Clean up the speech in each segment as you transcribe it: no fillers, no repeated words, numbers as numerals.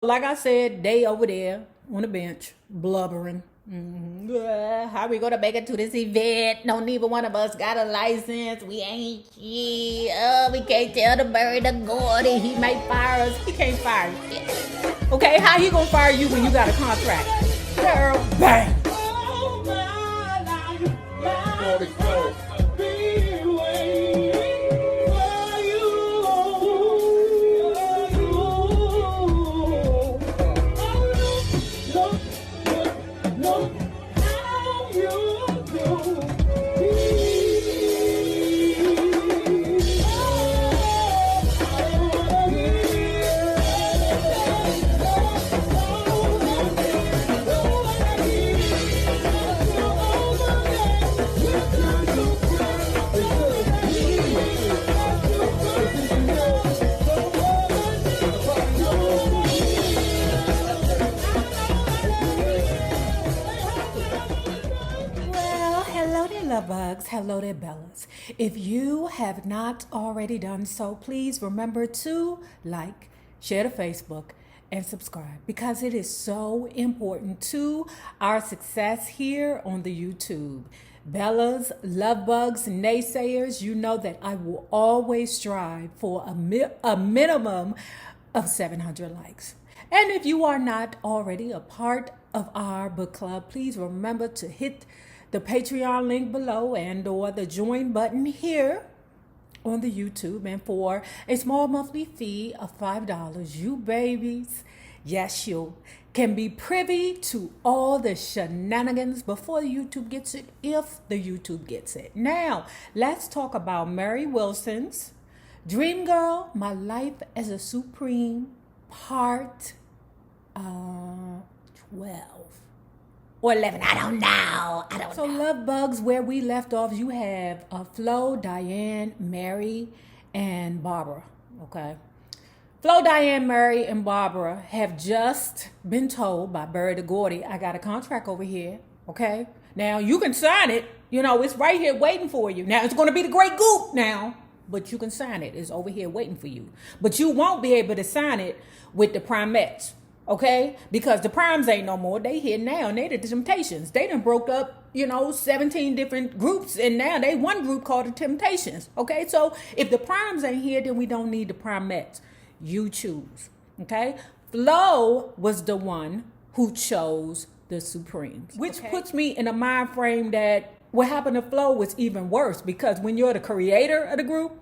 Like I said, they over there on the bench blubbering. How we gonna make it to this event? No, neither one of us got a license. We ain't shit. We can't tell the Bertie Gordy. He might fire us. He can't fire you. Okay, how he gonna fire you when you got a contract? Girl, bang. Bugs, hello there, Bellas. If you have not already done so, please remember to like, share to Facebook, and subscribe because it is so important to our success here on the YouTube. Bellas, love bugs, naysayers, you know that I will always strive for a minimum of 700 likes. And if you are not already a part of our book club, please remember to hit the Patreon link below and or the join button here on the YouTube. And for a small monthly fee of $5, you babies, yes, you can be privy to all the shenanigans before the YouTube gets it, if the YouTube gets it. Now, let's talk about Mary Wilson's DreamGirl, My Life as a Supreme, part 12. Or 11, I don't know. So Love Bugs, where we left off, you have Flo, Diane, Mary, and Barbara, okay? Flo, Diane, Mary, and Barbara have just been told by Bertie Gordy, I got a contract over here, okay? Now, you can sign it. You know, it's right here waiting for you. Now, it's going to be the great Goop now, but you can sign it. It's over here waiting for you. But you won't be able to sign it with the Primettes. Okay, because the Primes ain't no more. They here now, and they the Temptations. They done broke up, 17 different groups, and now they one group called the Temptations. Okay, so if the Primes ain't here, then we don't need the Primettes. You choose. Okay, Flo was the one who chose the Supremes, which puts me in a mind frame that what happened to Flo was even worse, because when you're the creator of the group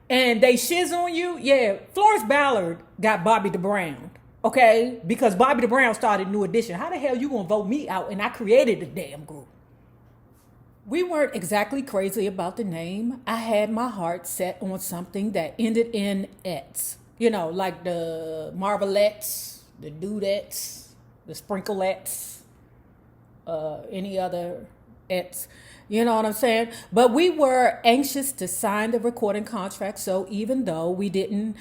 and they shiz on you, yeah, Florence Ballard got Bobby the Brown. Okay, because Bobby the Brown started New Edition. How the hell you gonna vote me out and I created the damn group? We weren't exactly crazy about the name. I had my heart set on something that ended in "ettes." Like the Marvelettes, the Dudettes, the Sprinkleettes, any other "ettes." You know what I'm saying? But we were anxious to sign the recording contract, so even though we didn't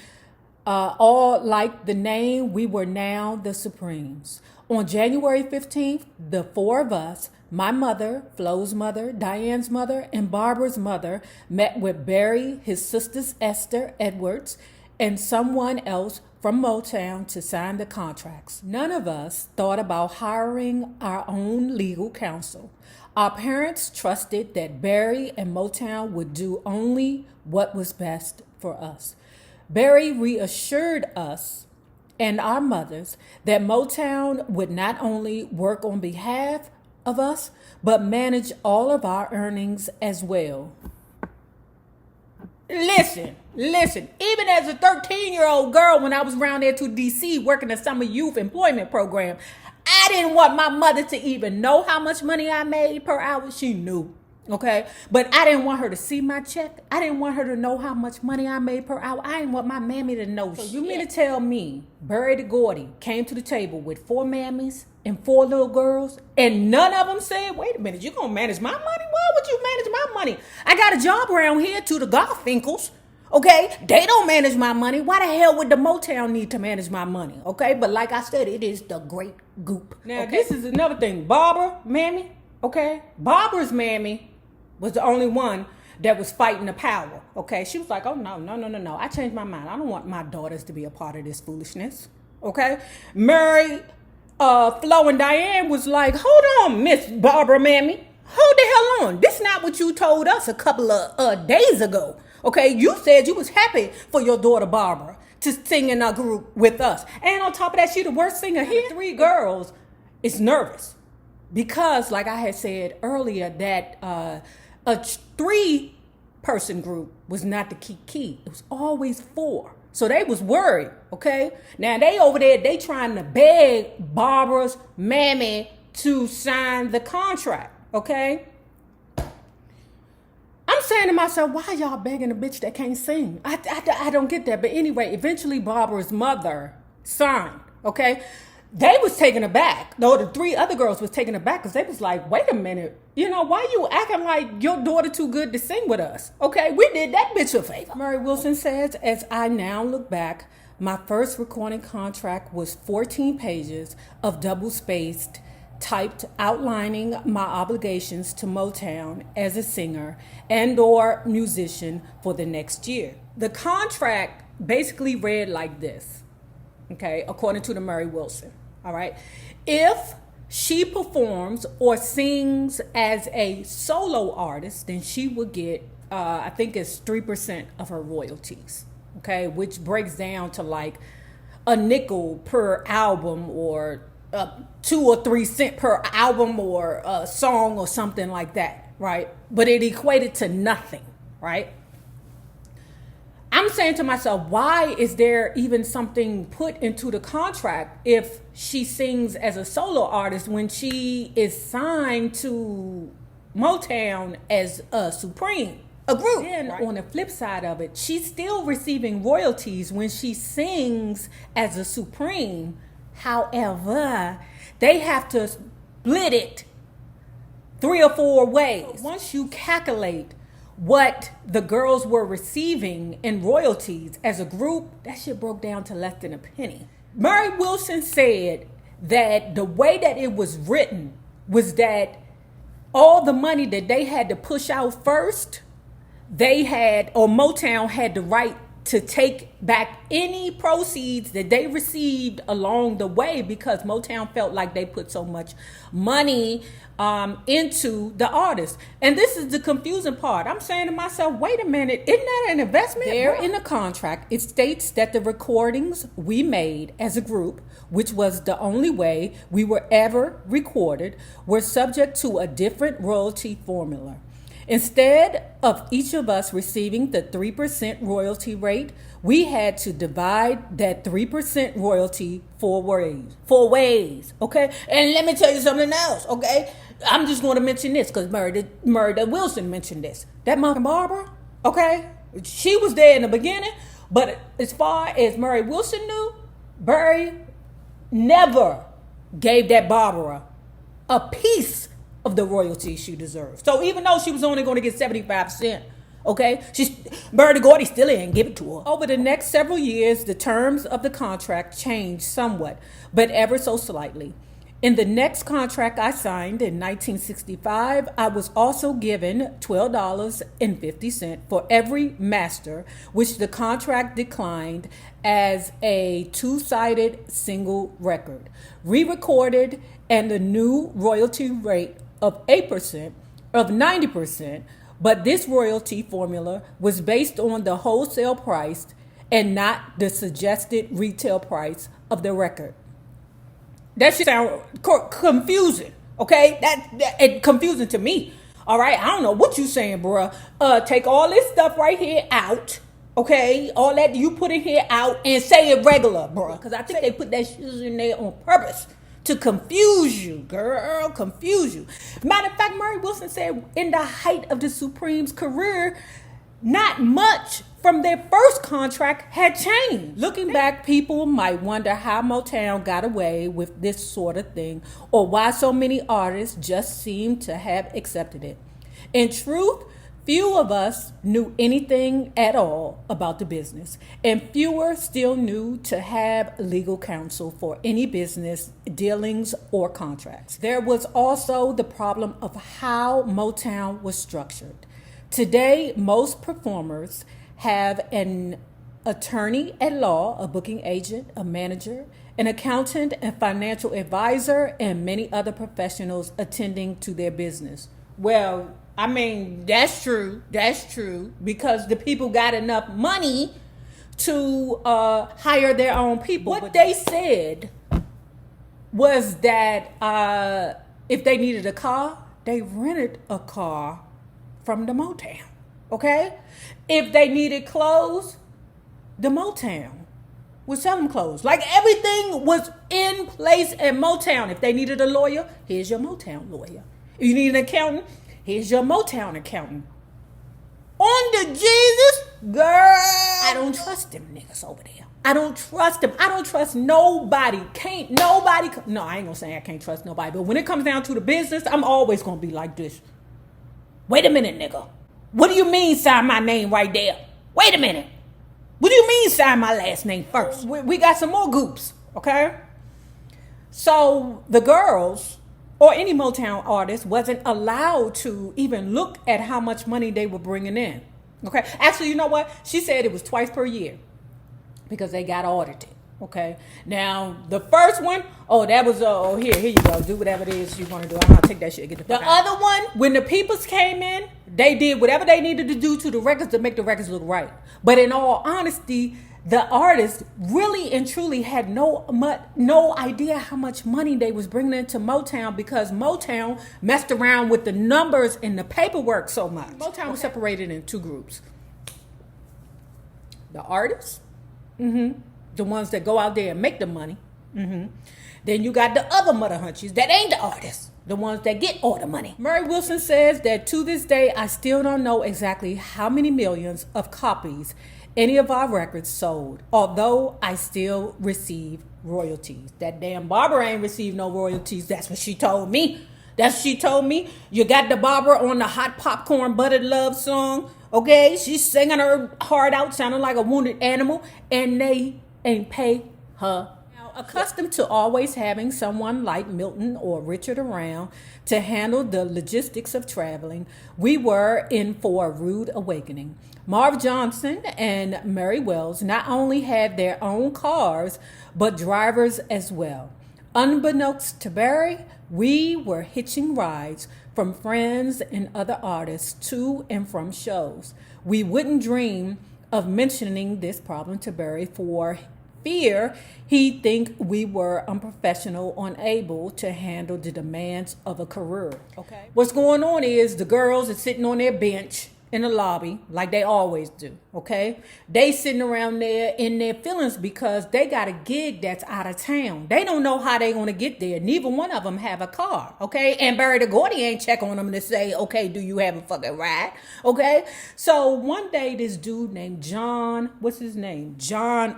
all like the name, we were now the Supremes. On January 15th, the four of us, my mother, Flo's mother, Diane's mother, and Barbara's mother, met with Barry, his sisters Esther Edwards, and someone else from Motown to sign the contracts. None of us thought about hiring our own legal counsel. Our parents trusted that Barry and Motown would do only what was best for us. Barry reassured us and our mothers that Motown would not only work on behalf of us, but manage all of our earnings as well. Listen, even as a 13-year-old girl, when I was around there to DC working the summer youth employment program, I didn't want my mother to even know how much money I made per hour. She knew. Okay, but I didn't want her to see my check. I didn't want her to know how much money I made per hour. I didn't want my mammy to know. So you mean to tell me Bertie Gordy came to the table with 4 mammies and 4 little girls, and none of them said, wait a minute, you gonna manage my money? Why would you manage my money? I got a job around here to the Garfinkles. Okay, they don't manage my money. Why the hell would the Motown need to manage my money? Okay, but like I said, it is the great Goop. Now, this is another thing. Barbara, mammy, okay? Barbara's mammy was the only one that was fighting the power, okay? She was like, oh, no. I changed my mind. I don't want my daughters to be a part of this foolishness, okay? Mary, Flo, and Diane was like, hold on, Miss Barbara, mammy. Hold the hell on. This is not what you told us a couple of days ago, okay? You said you was happy for your daughter, Barbara, to sing in a group with us. And on top of that, she the worst singer here. 3 girls is nervous because, like I had said earlier, that a 3-person group was not the key. It was always 4. So they was worried, okay? Now they over there, they trying to beg Barbara's mammy to sign the contract, okay? I'm saying to myself, why y'all begging a bitch that can't sing? I don't get that. But anyway, eventually Barbara's mother signed, okay? They was taken aback. No, the 3 other girls was taken aback because they was like, wait a minute. You know, why you acting like your daughter too good to sing with us? Okay, we did that bitch a favor. Murray Wilson says, as I now look back, my first recording contract was 14 pages of double-spaced, typed outlining my obligations to Motown as a singer and or musician for the next year. The contract basically read like this, okay, according to the Murray Wilson, all right? If she performs or sings as a solo artist, then she would get, I think it's 3% of her royalties, okay, which breaks down to like a nickel per album or 2 or 3 cents per album or a song or something like that, right? But it equated to nothing, right? I'm saying to myself, why is there even something put into the contract if she sings as a solo artist when she is signed to Motown as a Supreme, a group? Then on the flip side of it, she's still receiving royalties when she sings as a Supreme. However, they have to split it 3 or 4 ways. Once you calculate what the girls were receiving in royalties as a group, that shit broke down to less than a penny. Murray Wilson said that the way that it was written was that all the money that they had to push out first, they had, or Motown had the right to take back any proceeds that they received along the way because Motown felt like they put so much money into the artist. And this is the confusing part. I'm saying to myself, wait a minute, isn't that an investment? There in the contract, it states that the recordings we made as a group, which was the only way we were ever recorded, were subject to a different royalty formula. Instead of each of us receiving the 3% royalty rate, we had to divide that 3% royalty 4 ways. 4 ways, okay? And let me tell you something else, okay? I'm just going to mention this because Murray Wilson mentioned this. That mother Barbara, okay? She was there in the beginning, but as far as Murray Wilson knew, Bertie never gave that Barbara a piece of the royalty she deserved. So even though she was only going to get 75%, okay, Bertie Gordy still didn't give it to her. Over the next several years, the terms of the contract changed somewhat, but ever so slightly. In the next contract I signed in 1965, I was also given $12.50 for every master, which the contract declined as a 2-sided single record, re-recorded, and the new royalty rate of 8% of 90%, but this royalty formula was based on the wholesale price and not the suggested retail price of the record. That should sound confusing, okay? That confusing to me. All right, I don't know what you saying, bruh. Take all this stuff right here out, okay? All that you put in here out and say it regular, bruh. Because I think they put that shit in there on purpose to confuse you, girl, confuse you. Matter of fact, Murray Wilson said in the height of the Supreme's career, not much from their first contract had changed. Looking back, people might wonder how Motown got away with this sort of thing or why so many artists just seem to have accepted it. In truth, few of us knew anything at all about the business, and fewer still knew to have legal counsel for any business dealings or contracts. There was also the problem of how Motown was structured. Today, most performers have an attorney at law, a booking agent, a manager, an accountant and financial advisor, and many other professionals attending to their business. Well, I mean, that's true. That's true. Because the people got enough money to hire their own people. What they said was that if they needed a car, they rented a car from the Motown. Okay? If they needed clothes, the Motown would sell them clothes. Like, everything was in place at Motown. If they needed a lawyer, here's your Motown lawyer. If you need an accountant, here's your Motown accountant. On the Jesus, girl. I don't trust them niggas over there. I don't trust them. I don't trust nobody. No, I ain't gonna say I can't trust nobody. But when it comes down to the business, I'm always gonna be like this. Wait a minute, nigga. What do you mean sign my name right there? Wait a minute. What do you mean sign my last name first? We got some more goops, okay? So the girls or any Motown artist wasn't allowed to even look at how much money they were bringing in, okay? Actually, you know what? She said it was twice per year because they got audited, okay? Now, the first one, that was, here you go. Do whatever it is you want to do. I'm going to take that shit and get the fuck out. The other one, when the peoples came in, they did whatever they needed to do to the records to make the records look right. But in all honesty, the artists really and truly had no idea how much money they was bringing into Motown because Motown messed around with the numbers and the paperwork so much. Motown was separated in two groups. The artists, the ones that go out there and make the money. Then you got the other mother hunchies that ain't the artists, the ones that get all the money. Murray Wilson says that to this day, I still don't know exactly how many millions of copies any of our records sold, although I still receive royalties. That damn Barbara ain't received no royalties. That's what she told me. You got the Barbara on the hot popcorn buttered love song. Okay, she's singing her heart out, sounding like a wounded animal, and they ain't pay her. Now, accustomed to always having someone like Milton or Richard around to handle the logistics of traveling, we were in for a rude awakening. Marv Johnson and Mary Wells not only had their own cars, but drivers as well. Unbeknownst to Barry, we were hitching rides from friends and other artists to and from shows. We wouldn't dream of mentioning this problem to Barry for fear he'd think we were unprofessional, unable to handle the demands of a career. Okay. What's going on is the girls are sitting on their bench in the lobby like they always do, okay? They sitting around there in their feelings because they got a gig that's out of town. They don't know how they going to get there. Neither one of them have a car, okay? And Bertie Gordy ain't check on them to say, okay, do you have a fucking ride, okay? So one day this dude named John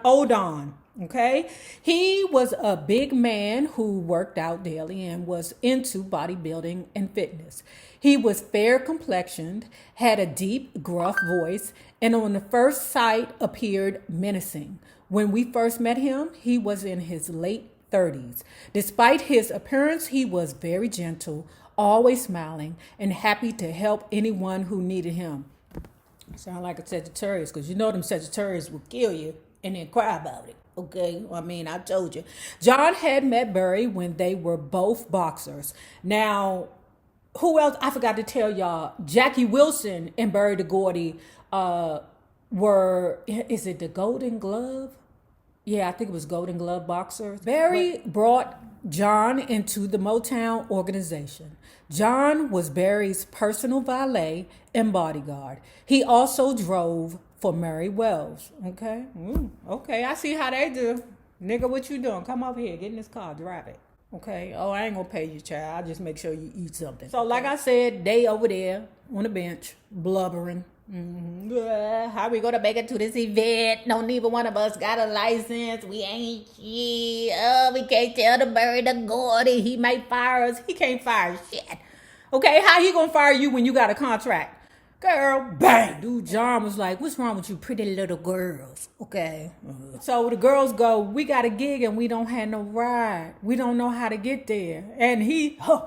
Odon, okay? He was a big man who worked out daily and was into bodybuilding and fitness. He was fair complexioned, had a deep, gruff voice, and on the first sight appeared menacing. When we first met him, he was in his late 30s. Despite his appearance, he was very gentle, always smiling, and happy to help anyone who needed him. Sound like a Sagittarius, because you know them Sagittarius will kill you and then cry about it. Okay, I mean, I told you. John had met Berry when they were both boxers. Now, who else? I forgot to tell y'all. Jackie Wilson and Bertie Gordy were, is it the Golden Glove? Yeah, I think it was Golden Glove boxers. Berry brought John into the Motown organization. John was Berry's personal valet and bodyguard. He also drove for Mary Wells. Okay? Okay, I see how they do. Nigga, what you doing? Come over here. Get in this car. Drive it. Okay? Oh, I ain't gonna pay you, child. I'll just make sure you eat something. So, like I said, they over there on the bench, blubbering. How we gonna make it to this event? No, neither one of us got a license. We ain't shit. Oh, we can't tell the Bertie Gordy. He might fire us. He can't fire shit. Okay, how he gonna fire you when you got a contract? Girl, bang. Dude, John was like, what's wrong with you pretty little girls? Okay. So the girls go, we got a gig and we don't have no ride. We don't know how to get there. And he, it's not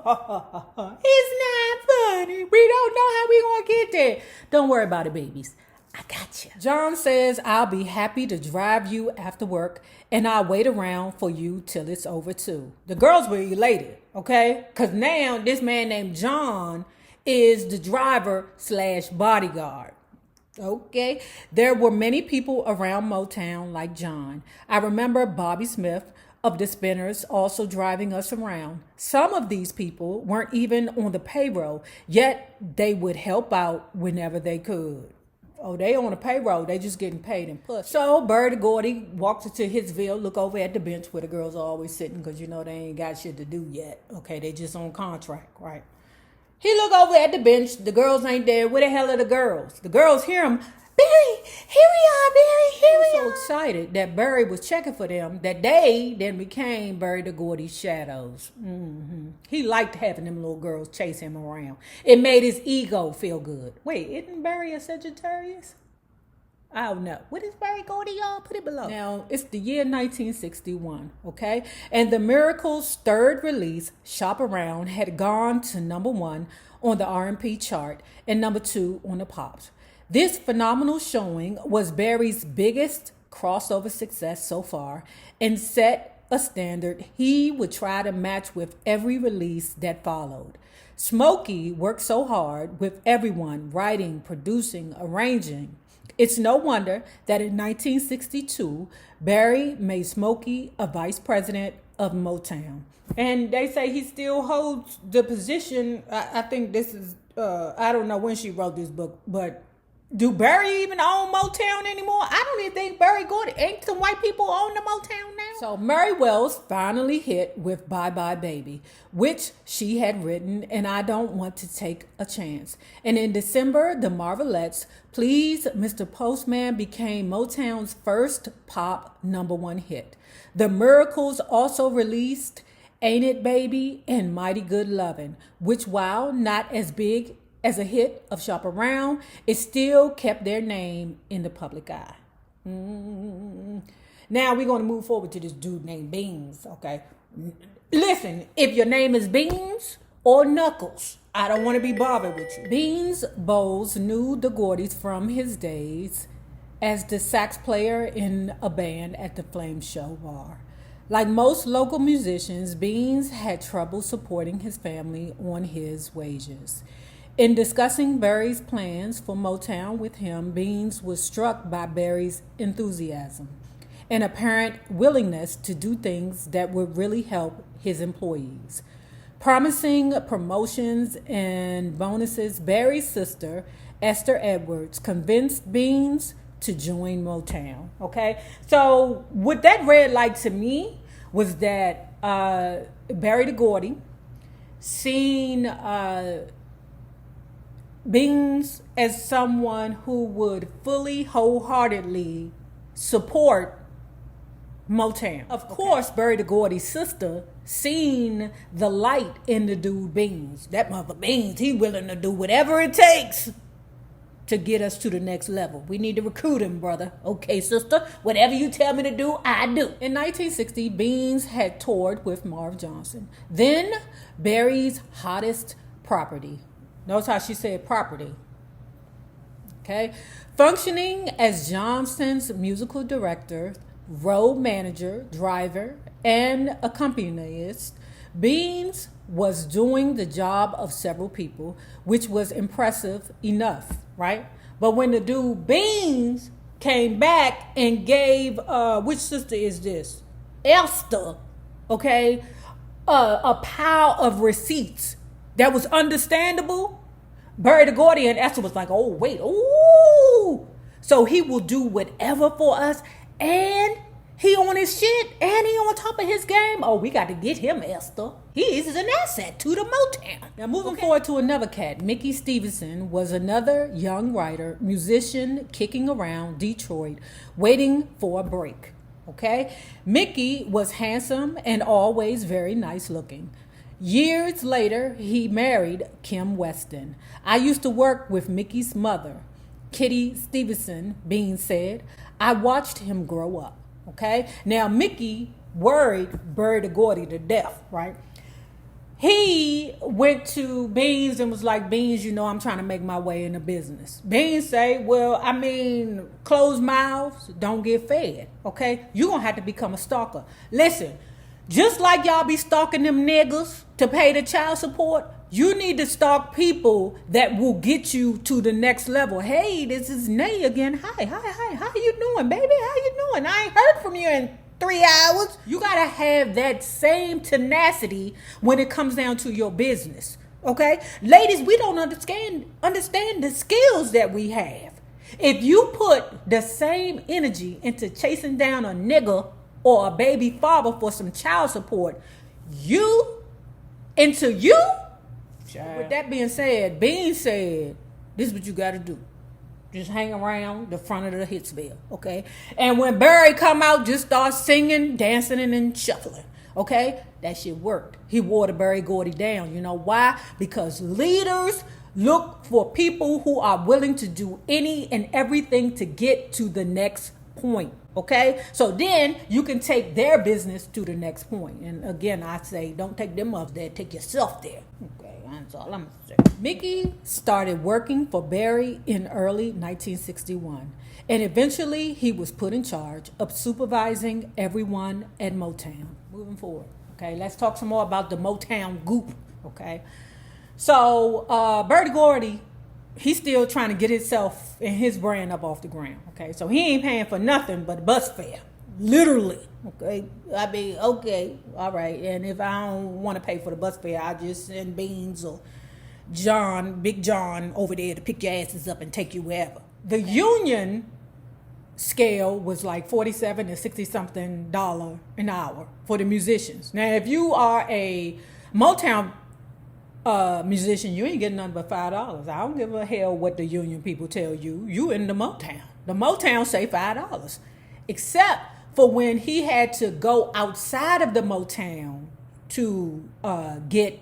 funny. We don't know how we gonna get there. Don't worry about it, babies. I got you. John says, I'll be happy to drive you after work, and I'll wait around for you till it's over too. The girls were elated, okay? Because now this man named John is the driver / bodyguard. Okay. There were many people around Motown like John. I remember Bobby Smith of the Spinners also driving us around. Some of these people weren't even on the payroll, yet they would help out whenever they could. Oh, they on the payroll. They just getting paid and push. So Bertie Gordy walks into Hitsville, look over at the bench where the girls are always sitting because, you know, they ain't got shit to do yet. Okay, they just on contract, right? He look over at the bench. The girls ain't there. Where the hell are the girls? The girls hear him. Barry, here we are, Barry, here we are. So excited that Barry was checking for them that they then became Bertie Gordy's shadows. He liked having them little girls chase him around. It made his ego feel good. Wait, isn't Barry a Sagittarius? I don't know. What is Bertie Gordy, y'all? Put it below. Now, it's the year 1961, okay? And the Miracles' third release, Shop Around, had gone to #1 on the R&B chart and #2 on the Pops. This phenomenal showing was Barry's biggest crossover success so far and set a standard he would try to match with every release that followed. Smokey worked so hard with everyone, writing, producing, arranging. It's no wonder that in 1962, Barry made Smokey a vice president of Motown. And they say he still holds the position. I think this is, I don't know when she wrote this book, but do Barry even own Motown anymore? I don't even think Bertie Gordy, ain't some white people own the Motown now? So Mary Wells finally hit with Bye Bye Baby, which she had written, and I Don't Want to Take a Chance. And in December, the Marvelettes' Please Mr. Postman became Motown's first pop #1 hit. The Miracles also released Ain't It Baby and Mighty Good Lovin', which while not as big as a hit of Shop Around, it still kept their name in the public eye. Now we're going to move forward to this dude named Beans, okay? Listen, if your name is Beans or Knuckles, I don't want to be bothered with you. Beans Bowles knew the Gordys from his days as the sax player in a band at the Flame Show Bar. Like most local musicians, Beans had trouble supporting his family on his wages. In discussing Barry's plans for Motown with him, Beans was struck by Barry's enthusiasm and apparent willingness to do things that would really help his employees. Promising promotions and bonuses, Barry's sister, Esther Edwards, convinced Beans to join Motown. Okay? So what that read like to me was that Bertie Gordy seen Beans as someone who would fully, wholeheartedly support Motown. Of course, Bertie Gordy's sister seen the light in the dude Beans. That mother Beans, he willing to do whatever it takes to get us to the next level. We need to recruit him, brother. Okay, sister, whatever you tell me to do, I do. In 1960, Beans had toured with Marv Johnson, then Barry's hottest property. Notice how she said property. Okay. Functioning as Johnson's musical director, road manager, driver, and accompanist, Beans was doing the job of several people, which was impressive enough, right? But when the dude Beans came back and gave, which sister is this? Esther, okay, a pile of receipts that was understandable, Bertie Gordy and Esther was like, oh, wait, ooh. So he will do whatever for us, and he on his shit, and he on top of his game. Oh, we got to get him, Esther. He is an asset to the Motown. Now, moving forward to another cat, Mickey Stevenson was another young writer, musician, kicking around Detroit, waiting for a break, okay? Mickey was handsome and always very nice looking. Years later, he married Kim Weston. I used to work with Mickey's mother, Kitty Stevenson, Beans said. I watched him grow up, okay? Now, Mickey worried Bertie Gordy to death, right? he went to Beans and was like, Beans, you know, I'm trying to make my way in the business. Beans say, well, I mean, closed mouths don't get fed, okay? You're going to have to become a stalker. Listen, just like y'all be stalking them niggas to pay the child support, you need to stalk people that will get you to the next level. Hey, this is Nay again. Hi. How you doing, baby? How you doing? I ain't heard from you in 3 hours. You gotta have that same tenacity when it comes down to your business. Okay, ladies, we don't understand the skills that we have. If you put the same energy into chasing down a nigga or a baby father for some child support, Child. With that being said, Bean said, this is what you gotta do. Just hang around the front of the Hitsville, okay? And when Barry come out, just start singing, dancing, and shuffling, okay? That shit worked. He wore the Bertie Gordy down. You know why? Because leaders look for people who are willing to do any and everything to get to the next point, okay? So then you can take their business to the next point. And again, I say, don't take them up there, take yourself there, okay? That's all I'm saying. Mickey started working for Barry in early 1961, and eventually he was put in charge of supervising everyone at Motown. Moving forward, okay, let's talk some more about the Motown Goop, okay? So Bertie Gordy, he's still trying to get himself and his brand up off the ground, okay? So he ain't paying for nothing but bus fare, literally, okay? I mean, okay, all right, and if I don't want to pay for the bus fare, I just send Beans or Big John over there to pick your asses up and take you wherever. The union scale was like $47 to $60 something an hour for the musicians. Now, if you are a Motown musician, you ain't getting nothing but $5. I don't give a hell what the union people tell you. You in the Motown. The Motown say $5, except for when he had to go outside of the Motown to get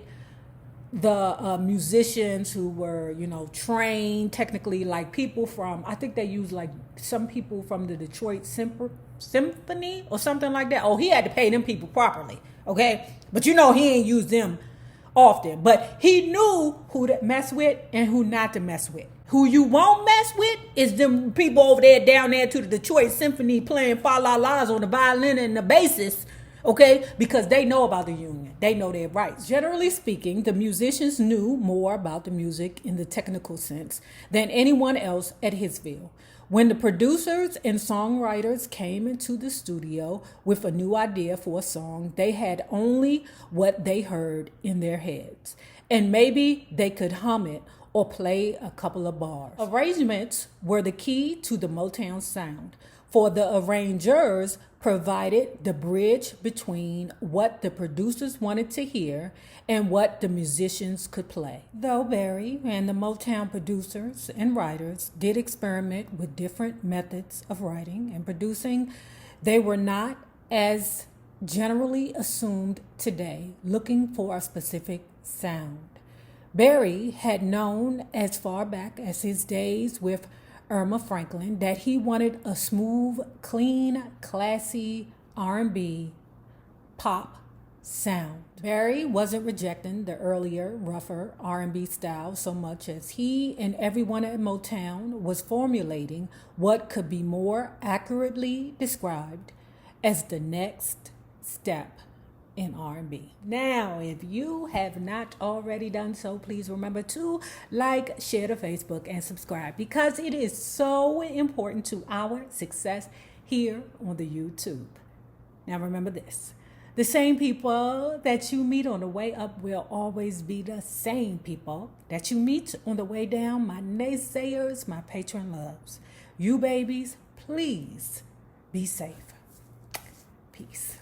the musicians who were, you know, trained technically, like people from, I think they used like some people from the Detroit Symphony or something like that. Oh, he had to pay them people properly, okay? But you know, he ain't used them often. But he knew who to mess with and who not to mess with. Who you won't mess with is them people over there down there to the Detroit Symphony playing fa-la-las on the violin and the bassist, okay? Because they know about the union. They know their rights. Generally speaking, the musicians knew more about the music in the technical sense than anyone else at Hitsville. When the producers and songwriters came into the studio with a new idea for a song, they had only what they heard in their heads. And maybe they could hum it or play a couple of bars. Arrangements were the key to the Motown sound, for the arrangers provided the bridge between what the producers wanted to hear and what the musicians could play. Though Barry and the Motown producers and writers did experiment with different methods of writing and producing, they were not, as generally assumed today, looking for a specific sound. Barry had known as far back as his days with Irma Franklin that he wanted a smooth, clean, classy R&B pop sound. Barry wasn't rejecting the earlier, rougher R&B style so much as he and everyone at Motown was formulating what could be more accurately described as the next step in R&B. Now, if you have not already done so, please remember to like, share to Facebook, and subscribe, because it is so important to our success here on the YouTube. Now, remember this. The same people that you meet on the way up will always be the same people that you meet on the way down. My naysayers, my patron loves. You babies, please be safe. Peace.